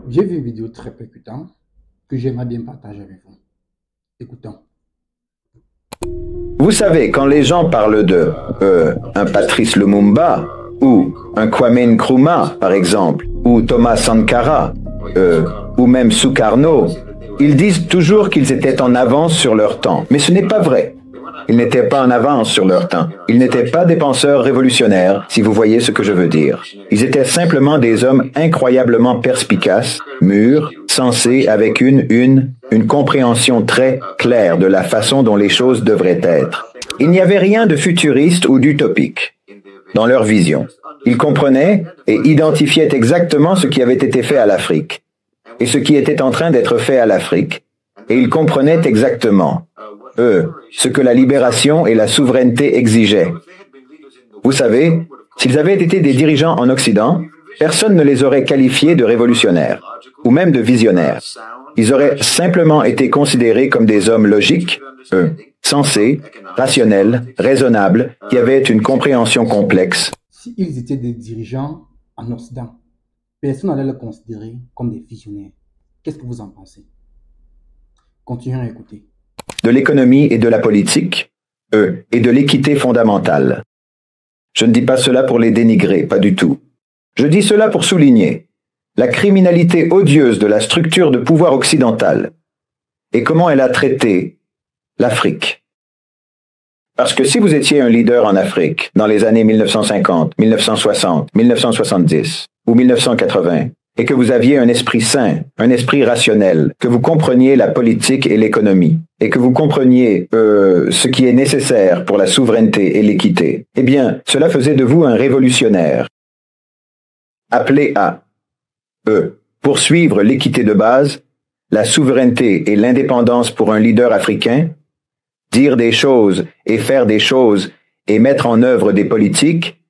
J'ai vu une vidéo très percutante que j'aimerais bien partager avec vous. Écoutons. Vous savez, quand les gens parlent de un Patrice Lumumba, ou un Kwame Nkrumah, par exemple, ou Thomas Sankara, ou même Sukarno, ils disent toujours qu'ils étaient en avance sur leur temps. Mais ce n'est pas vrai. Ils n'étaient pas en avance sur leur temps. Ils n'étaient pas des penseurs révolutionnaires, si vous voyez ce que je veux dire. Ils étaient simplement des hommes incroyablement perspicaces, mûrs, sensés, avec une compréhension très claire de la façon dont les choses devraient être. Il n'y avait rien de futuriste ou d'utopique dans leur vision. Ils comprenaient et identifiaient exactement ce qui avait été fait à l'Afrique et ce qui était en train d'être fait à l'Afrique, et ils comprenaient exactement, ce que la libération et la souveraineté exigeaient. Vous savez, s'ils avaient été des dirigeants en Occident, personne ne les aurait qualifiés de révolutionnaires, ou même de visionnaires. Ils auraient simplement été considérés comme des hommes logiques, sensés, rationnels, raisonnables, qui avaient une compréhension complexe. S'ils étaient des dirigeants en Occident, personne n'allait les considérer comme des visionnaires. Qu'est-ce que vous en pensez? Continuons à écouter. De l'économie et de la politique, et de l'équité fondamentale. Je ne dis pas cela pour les dénigrer, pas du tout. Je dis cela pour souligner la criminalité odieuse de la structure de pouvoir occidentale et comment elle a traité l'Afrique. Parce que si vous étiez un leader en Afrique dans les années 1950, 1960, 1970 ou 1980, et que vous aviez un esprit sain, un esprit rationnel, que vous compreniez la politique et l'économie, et que vous compreniez ce qui est nécessaire pour la souveraineté et l'équité, eh bien, cela faisait de vous un révolutionnaire, appelé à poursuivre l'équité de base, la souveraineté et l'indépendance pour un leader africain, dire des choses et faire des choses et mettre en œuvre des politiques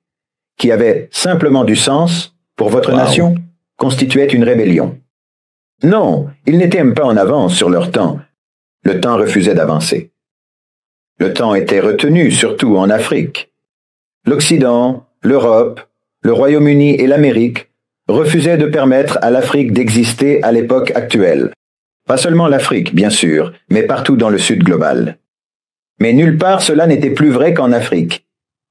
qui avaient simplement du sens pour votre nation, constituait une rébellion. Non, ils n'étaient même pas en avance sur leur temps. Le temps refusait d'avancer. Le temps était retenu, surtout en Afrique. L'Occident, l'Europe, le Royaume-Uni et l'Amérique refusaient de permettre à l'Afrique d'exister à l'époque actuelle. Pas seulement l'Afrique, bien sûr, mais partout dans le Sud global. Mais nulle part cela n'était plus vrai qu'en Afrique.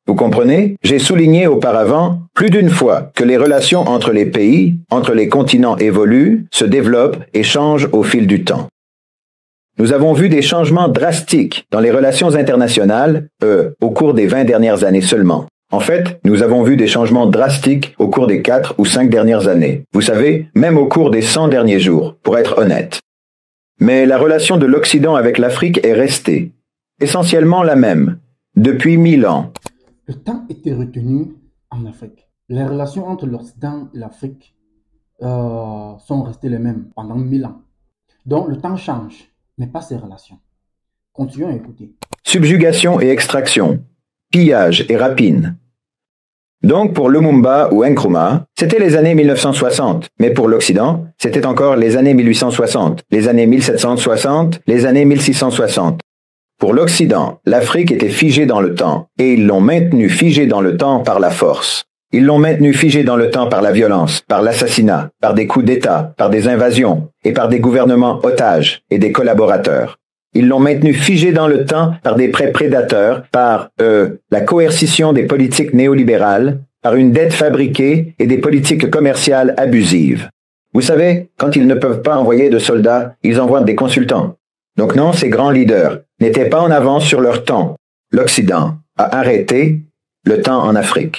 Vous comprenez? J'ai souligné auparavant plus d'une fois que les relations entre les pays, entre les continents évoluent, se développent et changent au fil du temps. Nous avons vu des changements drastiques dans les relations internationales, au cours des 20 dernières années seulement. En fait, nous avons vu des changements drastiques au cours des 4 ou 5 dernières années. Vous savez, même au cours des 100 derniers jours, pour être honnête. Mais la relation de l'Occident avec l'Afrique est restée, essentiellement la même, depuis 1000 ans. Le temps était retenu en Afrique. Les relations entre l'Occident et l'Afrique sont restées les mêmes pendant 1000 ans. Donc le temps change, mais pas ces relations. Continuons à écouter. Subjugation et extraction, pillage et rapine. Donc pour Lumumba ou Nkrumah, c'était les années 1960, mais pour l'Occident, c'était encore les années 1860, les années 1760, les années 1660. Pour l'Occident, l'Afrique était figée dans le temps, et ils l'ont maintenue figée dans le temps par la force. Ils l'ont maintenue figée dans le temps par la violence, par l'assassinat, par des coups d'État, par des invasions, et par des gouvernements otages et des collaborateurs. Ils l'ont maintenue figée dans le temps par des prêts prédateurs, par la coercition des politiques néolibérales, par une dette fabriquée et des politiques commerciales abusives. Vous savez, quand ils ne peuvent pas envoyer de soldats, ils envoient des consultants. Donc non, ces grands leaders n'étaient pas en avance sur leur temps. L'Occident a arrêté le temps en Afrique.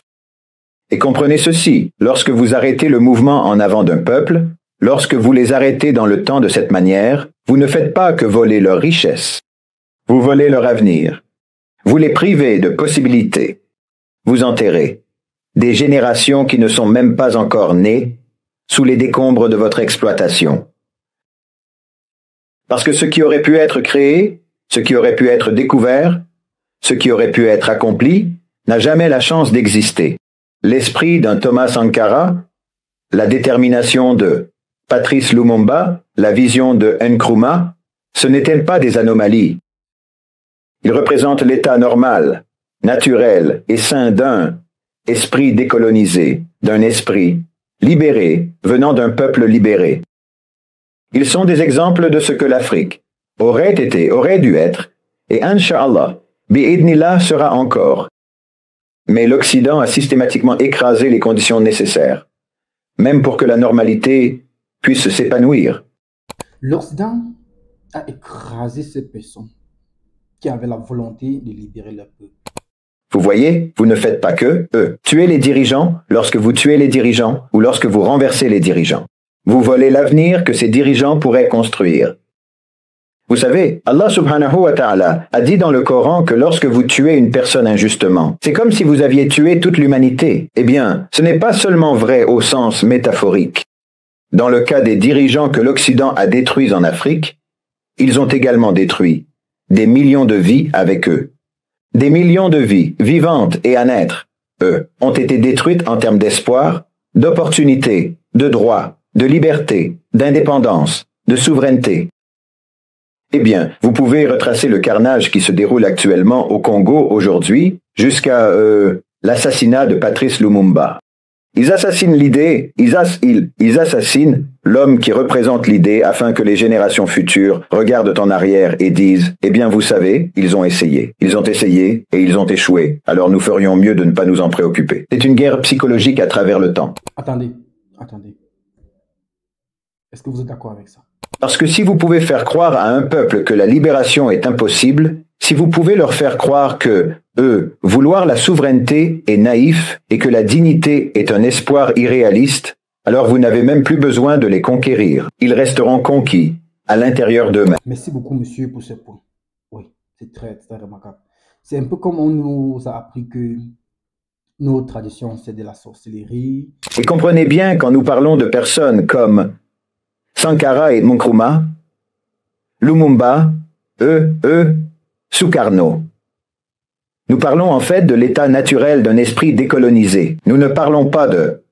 Et comprenez ceci, lorsque vous arrêtez le mouvement en avant d'un peuple, lorsque vous les arrêtez dans le temps de cette manière, vous ne faites pas que voler leur richesse. Vous volez leur avenir. Vous les privez de possibilités. Vous enterrez des générations qui ne sont même pas encore nées sous les décombres de votre exploitation. Parce que ce qui aurait pu être créé, ce qui aurait pu être découvert, ce qui aurait pu être accompli, n'a jamais la chance d'exister. L'esprit d'un Thomas Sankara, la détermination de Patrice Lumumba, la vision de Nkrumah, ce n'étaient pas des anomalies. Ils représentent l'état normal, naturel et sain d'un esprit décolonisé, d'un esprit libéré venant d'un peuple libéré. Ils sont des exemples de ce que l'Afrique aurait été, aurait dû être, et Inch'Allah, bi'idnillah sera encore. Mais l'Occident a systématiquement écrasé les conditions nécessaires, même pour que la normalité puisse s'épanouir. L'Occident a écrasé ces personnes qui avaient la volonté de libérer leur peuple. Vous voyez, vous ne faites pas que eux. Tuez les dirigeants lorsque vous tuez les dirigeants ou lorsque vous renversez les dirigeants. Vous volez l'avenir que ces dirigeants pourraient construire. Vous savez, Allah subhanahu wa ta'ala a dit dans le Coran que lorsque vous tuez une personne injustement, c'est comme si vous aviez tué toute l'humanité. Eh bien, ce n'est pas seulement vrai au sens métaphorique. Dans le cas des dirigeants que l'Occident a détruits en Afrique, ils ont également détruit des millions de vies avec eux. Des millions de vies, vivantes et à naître, eux, ont été détruites en termes d'espoir, d'opportunité, de droit, de liberté, d'indépendance, de souveraineté. Eh bien, vous pouvez retracer le carnage qui se déroule actuellement au Congo aujourd'hui jusqu'à l'assassinat de Patrice Lumumba. Ils assassinent l'idée, ils assassinent l'homme qui représente l'idée afin que les générations futures regardent en arrière et disent « Eh bien, vous savez, ils ont essayé. Ils ont essayé et ils ont échoué. Alors nous ferions mieux de ne pas nous en préoccuper. » C'est une guerre psychologique à travers le temps. Attendez. Est-ce que vous êtes d'accord avec ça? Parce que si vous pouvez faire croire à un peuple que la libération est impossible, si vous pouvez leur faire croire que, eux, vouloir la souveraineté est naïf et que la dignité est un espoir irréaliste, alors vous n'avez même plus besoin de les conquérir. Ils resteront conquis à l'intérieur d'eux-mêmes. Merci beaucoup, monsieur, pour ce point. Oui, c'est très remarquable. C'est un peu comme on nous a appris que nos traditions, c'est de la sorcellerie. Et comprenez bien quand nous parlons de personnes comme Sankara et Nkrumah, Lumumba, Sukarno. Nous parlons en fait de l'état naturel d'un esprit décolonisé. Nous ne parlons pas de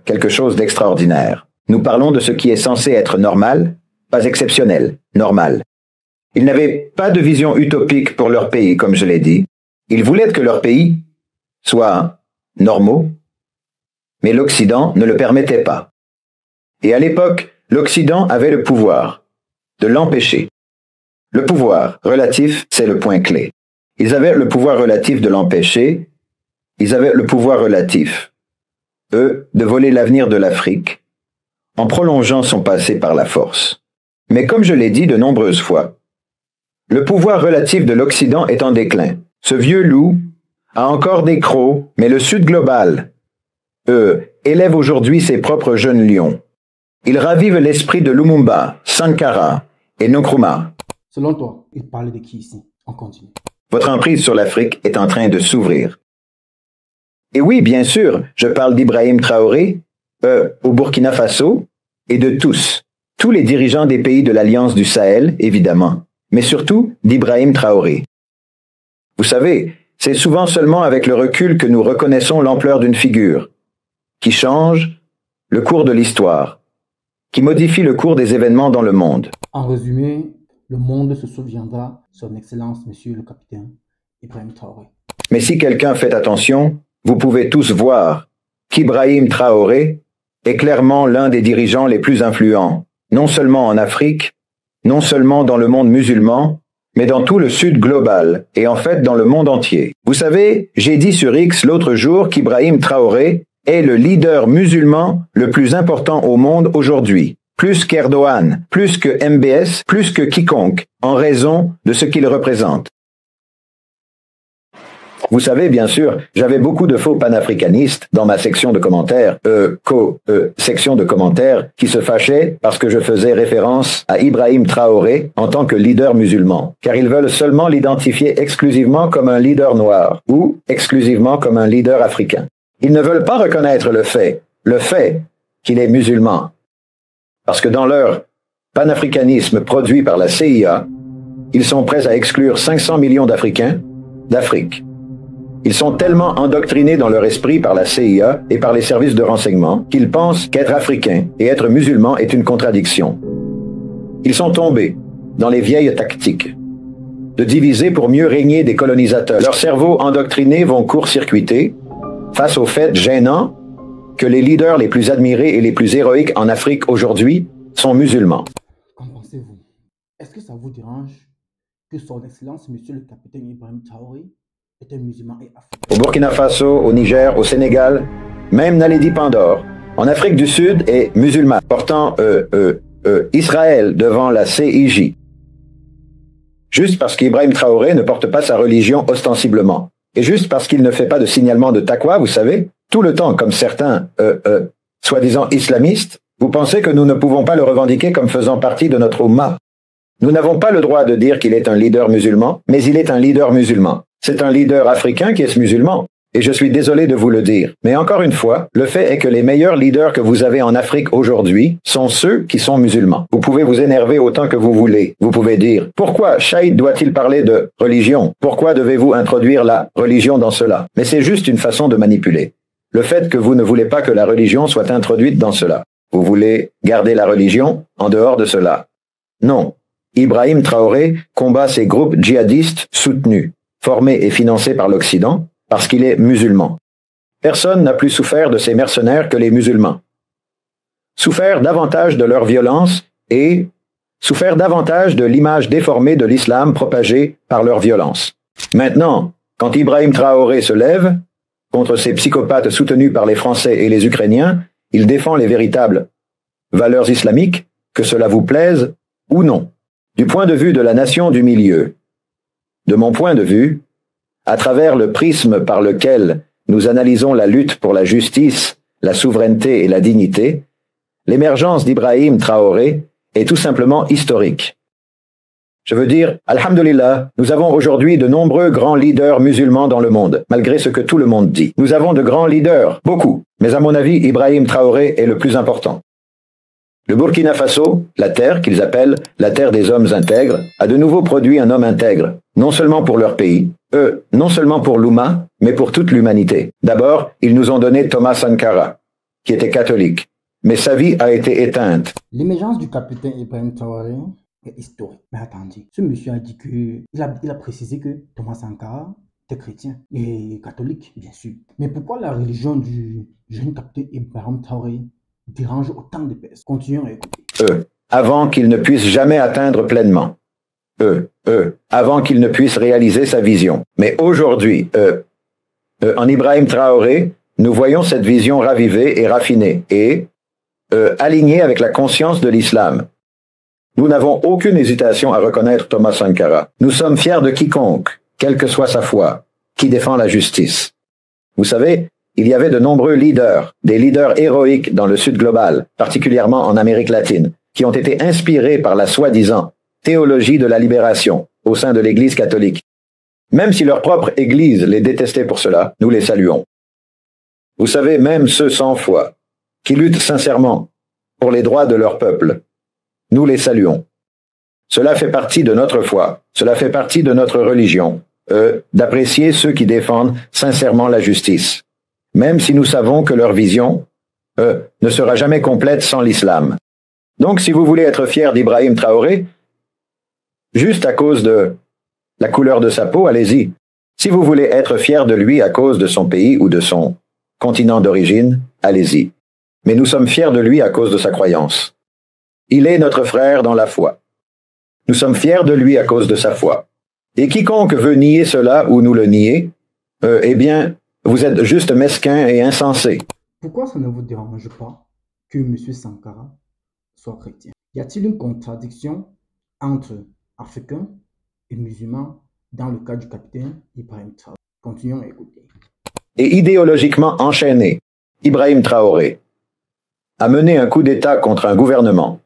quelque chose d'extraordinaire. Nous parlons de ce qui est censé être normal, pas exceptionnel, normal. Ils n'avaient pas de vision utopique pour leur pays, comme je l'ai dit. Ils voulaient que leur pays soit normaux, mais l'Occident ne le permettait pas. Et à l'époque, l'Occident avait le pouvoir de l'empêcher. Le pouvoir relatif, c'est le point clé. Ils avaient le pouvoir relatif de l'empêcher. Ils avaient le pouvoir relatif, eux, de voler l'avenir de l'Afrique en prolongeant son passé par la force. Mais comme je l'ai dit de nombreuses fois, le pouvoir relatif de l'Occident est en déclin. Ce vieux loup a encore des crocs, mais le Sud global, élève aujourd'hui ses propres jeunes lions. Il ravive l'esprit de Lumumba, Sankara et Nkrumah. Selon toi, il parlait de qui ici? On continue. Votre emprise sur l'Afrique est en train de s'ouvrir. Et oui, bien sûr, je parle d'Ibrahim Traoré, au Burkina Faso, et de tous les dirigeants des pays de l'Alliance du Sahel, évidemment, mais surtout d'Ibrahim Traoré. Vous savez, c'est souvent seulement avec le recul que nous reconnaissons l'ampleur d'une figure, qui change le cours de l'histoire, qui modifie le cours des événements dans le monde. En résumé, le monde se souviendra, Son Excellence, Monsieur le Capitaine Ibrahim Traoré. Mais si quelqu'un fait attention, vous pouvez tous voir qu'Ibrahim Traoré est clairement l'un des dirigeants les plus influents, non seulement en Afrique, non seulement dans le monde musulman, mais dans tout le Sud global, et en fait dans le monde entier. Vous savez, j'ai dit sur X l'autre jour qu'Ibrahim Traoré est le leader musulman le plus important au monde aujourd'hui, plus qu'Erdogan, plus que MBS, plus que quiconque, en raison de ce qu'il représente. Vous savez, bien sûr, j'avais beaucoup de faux panafricanistes dans ma section de commentaires, section de commentaires, qui se fâchaient parce que je faisais référence à Ibrahim Traoré en tant que leader musulman, car ils veulent seulement l'identifier exclusivement comme un leader noir ou exclusivement comme un leader africain. Ils ne veulent pas reconnaître le fait qu'il est musulman, parce que dans leur panafricanisme produit par la CIA, ils sont prêts à exclure 500 millions d'Africains d'Afrique. Ils sont tellement endoctrinés dans leur esprit par la CIA et par les services de renseignement qu'ils pensent qu'être africain et être musulman est une contradiction. Ils sont tombés dans les vieilles tactiques de diviser pour mieux régner des colonisateurs. Leurs cerveaux endoctrinés vont court-circuiter face au fait gênant que les leaders les plus admirés et les plus héroïques en Afrique aujourd'hui sont musulmans. Qu'en pensez-vous? Est-ce que ça vous dérange que son Excellence, Monsieur le capitaine Ibrahim Traoré, est un musulman et africain? Au Burkina Faso, au Niger, au Sénégal, même Naledi Pandor, en Afrique du Sud, est musulman, portant Israël devant la CIJ. Juste parce qu'Ibrahim Traoré ne porte pas sa religion ostensiblement. Et juste parce qu'il ne fait pas de signalement de taqwa, vous savez, tout le temps, comme certains soi-disant islamistes, vous pensez que nous ne pouvons pas le revendiquer comme faisant partie de notre Ummah. Nous n'avons pas le droit de dire qu'il est un leader musulman, mais il est un leader musulman. C'est un leader africain qui est musulman. Et je suis désolé de vous le dire. Mais encore une fois, le fait est que les meilleurs leaders que vous avez en Afrique aujourd'hui sont ceux qui sont musulmans. Vous pouvez vous énerver autant que vous voulez. Vous pouvez dire, pourquoi Chaïd doit-il parler de religion? Pourquoi devez-vous introduire la religion dans cela? Mais c'est juste une façon de manipuler. Le fait que vous ne voulez pas que la religion soit introduite dans cela. Vous voulez garder la religion en dehors de cela. Non. Ibrahim Traoré combat ces groupes djihadistes soutenus, formés et financés par l'Occident, parce qu'il est musulman. Personne n'a plus souffert de ces mercenaires que les musulmans. Souffert davantage de leur violence et souffert davantage de l'image déformée de l'islam propagée par leur violence. Maintenant, quand Ibrahim Traoré se lève contre ces psychopathes soutenus par les Français et les Ukrainiens, il défend les véritables valeurs islamiques, que cela vous plaise ou non. Du point de vue de la nation du milieu, de mon point de vue, à travers le prisme par lequel nous analysons la lutte pour la justice, la souveraineté et la dignité, l'émergence d'Ibrahim Traoré est tout simplement historique. Je veux dire, alhamdulillah, nous avons aujourd'hui de nombreux grands leaders musulmans dans le monde, malgré ce que tout le monde dit. Nous avons de grands leaders, beaucoup, mais à mon avis, Ibrahim Traoré est le plus important. Le Burkina Faso, la terre qu'ils appellent la terre des hommes intègres, a de nouveau produit un homme intègre, non seulement pour leur pays, non seulement pour l'Oumma, mais pour toute l'humanité. D'abord, ils nous ont donné Thomas Sankara, qui était catholique, mais sa vie a été éteinte. L'émergence du capitaine Ibrahim Traoré est historique. Mais attendez, ce monsieur a dit que, il a précisé que Thomas Sankara était chrétien et catholique, bien sûr. Mais pourquoi la religion du jeune capitaine Ibrahim Traoré dérange autant de personnes? Continuons à écouter. Avant qu'il ne puisse jamais atteindre pleinement. Avant qu'il ne puisse réaliser sa vision. Mais aujourd'hui, en Ibrahim Traoré, nous voyons cette vision ravivée et raffinée et alignée avec la conscience de l'islam. Nous n'avons aucune hésitation à reconnaître Thomas Sankara. Nous sommes fiers de quiconque, quelle que soit sa foi, qui défend la justice. Vous savez, il y avait de nombreux leaders, des leaders héroïques dans le Sud global, particulièrement en Amérique latine, qui ont été inspirés par la soi-disant théologie de la libération au sein de l'Église catholique. Même si leur propre Église les détestait pour cela, nous les saluons. Vous savez, même ceux sans foi, qui luttent sincèrement pour les droits de leur peuple, nous les saluons. Cela fait partie de notre foi, cela fait partie de notre religion, d'apprécier ceux qui défendent sincèrement la justice, même si nous savons que leur vision ne sera jamais complète sans l'islam. Donc si vous voulez être fier d'Ibrahim Traoré, juste à cause de la couleur de sa peau, allez-y. Si vous voulez être fier de lui à cause de son pays ou de son continent d'origine, allez-y. Mais nous sommes fiers de lui à cause de sa croyance. Il est notre frère dans la foi. Nous sommes fiers de lui à cause de sa foi. Et quiconque veut nier cela ou nous le nier, eh bien, vous êtes juste mesquin et insensé. Pourquoi ça ne vous dérange pas que M. Sankara soit chrétien? Y a-t-il une contradiction entre Africains et musulmans dans le cas du capitaine Ibrahim Traoré? Continuons à écouter. Et idéologiquement enchaîné, Ibrahim Traoré a mené un coup d'État contre un gouvernement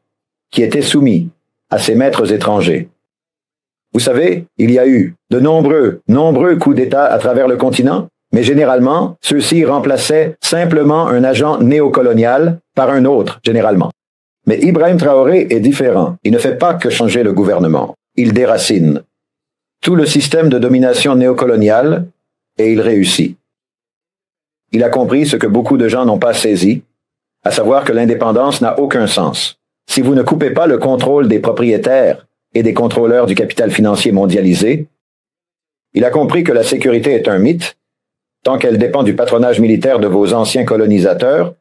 qui était soumis à ses maîtres étrangers. Vous savez, il y a eu de nombreux coups d'État à travers le continent, mais généralement, ceux-ci remplaçaient simplement un agent néocolonial par un autre, généralement. Mais Ibrahim Traoré est différent. Il ne fait pas que changer le gouvernement. Il déracine tout le système de domination néocoloniale et il réussit. Il a compris ce que beaucoup de gens n'ont pas saisi, à savoir que l'indépendance n'a aucun sens. Si vous ne coupez pas le contrôle des propriétaires et des contrôleurs du capital financier mondialisé, il a compris que la sécurité est un mythe, tant qu'elle dépend du patronage militaire de vos anciens colonisateurs,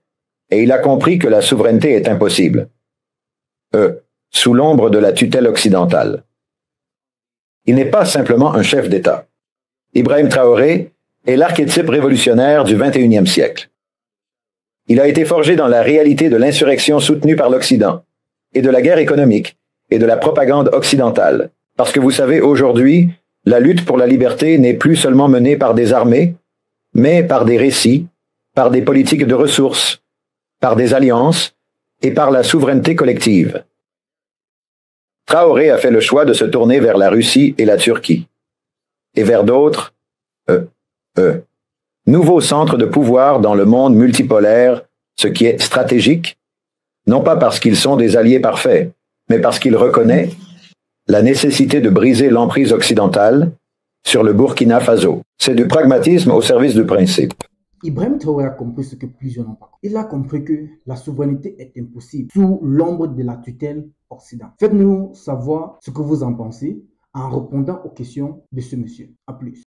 et il a compris que la souveraineté est impossible. sous l'ombre de la tutelle occidentale. Il n'est pas simplement un chef d'État. Ibrahim Traoré est l'archétype révolutionnaire du XXIe siècle. Il a été forgé dans la réalité de l'insurrection soutenue par l'Occident, et de la guerre économique, et de la propagande occidentale. Parce que vous savez, aujourd'hui, la lutte pour la liberté n'est plus seulement menée par des armées, mais par des récits, par des politiques de ressources, par des alliances et par la souveraineté collective. Traoré a fait le choix de se tourner vers la Russie et la Turquie, et vers d'autres, nouveaux centres de pouvoir dans le monde multipolaire, ce qui est stratégique, non pas parce qu'ils sont des alliés parfaits, mais parce qu'il reconnaît la nécessité de briser l'emprise occidentale sur le Burkina Faso. C'est du pragmatisme au service du principe. Ibrahim Traoré a compris ce que plusieurs n'ont pas compris. Il a compris que la souveraineté est impossible sous l'ombre de la tutelle occidentale. Faites-nous savoir ce que vous en pensez en répondant aux questions de ce monsieur. À plus.